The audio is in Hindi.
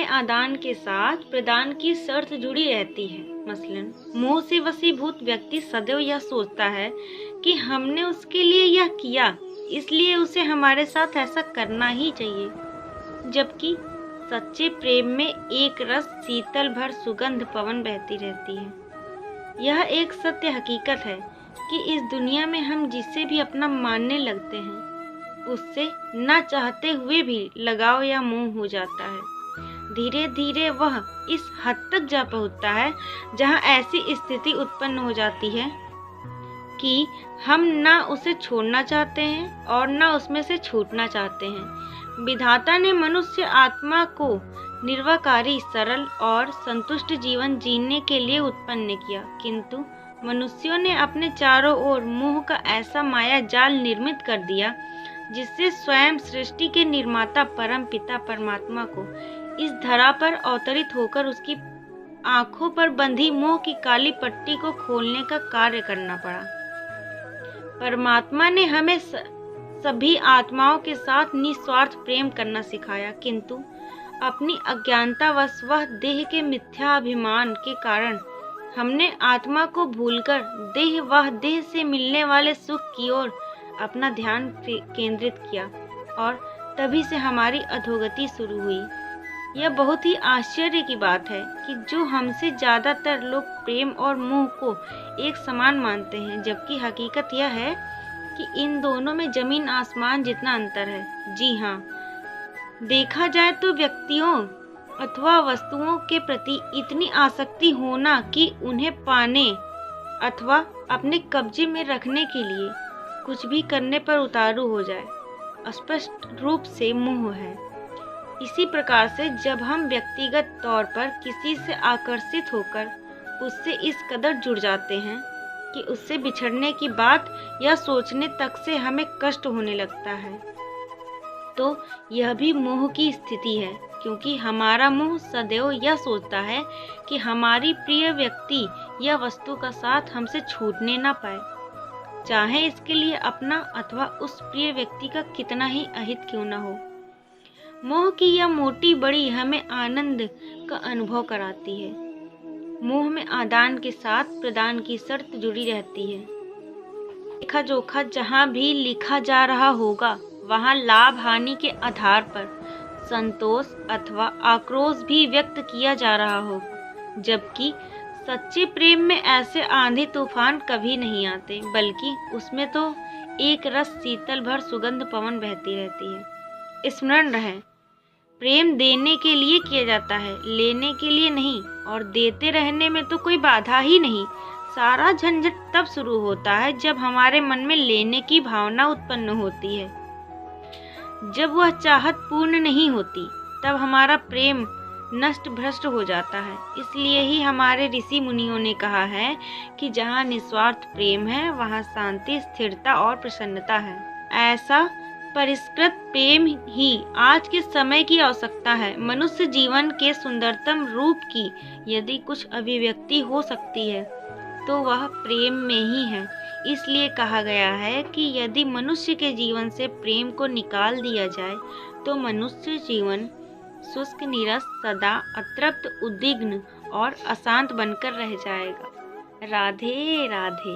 आदान के साथ प्रदान की शर्त जुड़ी रहती है। मसलन मोह से वशीभूत व्यक्ति सदैव यह सोचता है कि हमने उसके लिए यह किया, इसलिए उसे हमारे साथ ऐसा करना ही चाहिए। जबकि सच्चे प्रेम में एक रस शीतल भर सुगंध पवन बहती रहती है। यह एक सत्य हकीकत है कि इस दुनिया में हम जिसे भी अपना मानने लगते हैं, उससे ना चाहते हुए भी लगाव या मोह हो जाता है। धीरे धीरे वह इस हद तक जा पहुंचता है जहां ऐसी स्थिति उत्पन्न हो जाती है कि हम ना उसे छोड़ना चाहते हैं और ना उसमें से छूटना चाहते हैं। विधाता ने मनुष्य आत्मा को निर्वाकारी, सरल और संतुष्ट जीवन जीने के लिए उत्पन्न किया, किंतु मनुष्यों ने अपने चारों ओर मोह का ऐसा माया जाल निर्मित कर दिया जिससे स्वयं सृष्टि के निर्माता परम पिता परमात्मा को इस धरा पर अवतरित होकर उसकी आंखों पर बंधी मोह की काली पट्टी को खोलने का कार्य करना पड़ा। परमात्मा ने हमें सभी आत्माओं के साथ निस्वार्थ प्रेम करना सिखाया, किंतु अपनी अज्ञानतावश वह देह के मिथ्याभिमान के कारण हमने आत्मा को भूलकर देह से मिलने वाले सुख की ओर अपना ध्यान केंद्रित किया और तभी से हमारी अधोगति शुरू हुई। यह बहुत ही आश्चर्य की बात है कि जो हमसे ज़्यादातर लोग प्रेम और मोह को एक समान मानते हैं, जबकि हकीकत यह है कि इन दोनों में जमीन आसमान जितना अंतर है। जी हाँ, देखा जाए तो व्यक्तियों अथवा वस्तुओं के प्रति इतनी आसक्ति होना कि उन्हें पाने अथवा अपने कब्जे में रखने के लिए कुछ भी करने पर उतारू हो जाए, स्पष्ट रूप से मोह है। इसी प्रकार से जब हम व्यक्तिगत तौर पर किसी से आकर्षित होकर उससे इस कदर जुड़ जाते हैं कि उससे बिछड़ने की बात या सोचने तक से हमें कष्ट होने लगता है, तो यह भी मोह की स्थिति है, क्योंकि हमारा मोह सदैव यह सोचता है कि हमारी प्रिय व्यक्ति या वस्तु का साथ हमसे छूटने ना पाए, चाहे इसके लिए अपना अथवा उस प्रिय व्यक्ति का कितना ही अहित क्यों न हो। मोह की यह मोटी बड़ी हमें आनंद का अनुभव कराती है। मोह में आदान के साथ प्रदान की शर्त जुड़ी रहती है। लेखा जोखा जहाँ भी लिखा जा रहा होगा, वहाँ लाभ हानि के आधार पर संतोष अथवा आक्रोश भी व्यक्त किया जा रहा होगा, जबकि सच्चे प्रेम में ऐसे आंधी तूफान कभी नहीं आते, बल्कि उसमें तो एक रस शीतल भर सुगंध पवन बहती रहती है। स्मरण रहे, प्रेम देने के लिए किया जाता है, लेने के लिए नहीं, और देते रहने में तो कोई बाधा ही नहीं। सारा झंझट तब शुरू होता है जब हमारे मन में लेने की भावना उत्पन्न होती है। जब वह चाहत पूर्ण नहीं होती, तब हमारा प्रेम नष्ट भ्रष्ट हो जाता है। इसलिए ही हमारे ऋषि मुनियों ने कहा है कि जहाँ निस्वार्थ प्रेम है, वहाँ शांति, स्थिरता और प्रसन्नता है। ऐसा परिष्कृत प्रेम ही आज के समय की आवश्यकता है। मनुष्य जीवन के सुंदरतम रूप की यदि कुछ अभिव्यक्ति हो सकती है तो वह प्रेम में ही है। इसलिए कहा गया है कि यदि मनुष्य के जीवन से प्रेम को निकाल दिया जाए तो मनुष्य जीवन शुष्क, नीरस, सदा अतृप्त, उद्विग्न और अशांत बनकर रह जाएगा। राधे राधे।